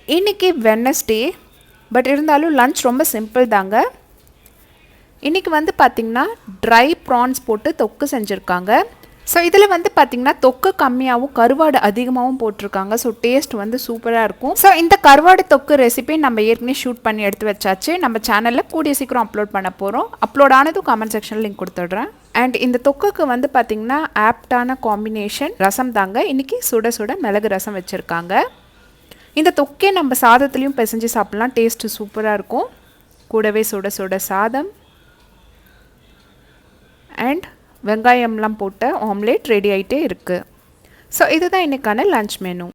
இன்றைக்கி Wednesday, but இருந்தாலும் lunch ரொம்ப சிம்பிள் தாங்க. இன்றைக்கி வந்து பார்த்திங்கன்னா ட்ரை ப்ரான்ஸ் போட்டு தொக்கு செஞ்சுருக்காங்க. ஸோ இதில் வந்து பார்த்திங்கன்னா தொக்கு கம்மியாகவும் கருவாடு அதிகமாகவும் போட்டிருக்காங்க. ஸோ டேஸ்ட் வந்து சூப்பராக இருக்கும். ஸோ இந்த கருவாடு தொக்கு ரெசிபி நம்ம ஏற்கனவே ஷூட் பண்ணி எடுத்து வச்சாச்சு. நம்ம சேனலில் கூடிய சீக்கிரம் அப்லோட் பண்ண போகிறோம். அப்லோட் ஆனதும் கமெண்ட் செக்ஷனில் லிங்க் கொடுத்துட்றேன். அண்ட் இந்த தொக்குக்கு வந்து பார்த்திங்கன்னா ஆப்டான காம்பினேஷன் ரசம் தாங்க. இன்றைக்கி சுட சுட மிளகு ரசம் வச்சுருக்காங்க. இந்த தொக்கே நம்ம சாதத்துலேயும் பிசைஞ்சு சாப்பிட்லாம். டேஸ்ட்டு சூப்பராக இருக்கும். கூடவே சுட சுட சாதம் அண்ட் வெங்காயம்லாம் போட்ட ஆம்லேட் ரெடி ஆகிட்டே இருக்குது. ஸோ இதுதான் இன்றைக்கான லன்ச் மெனு.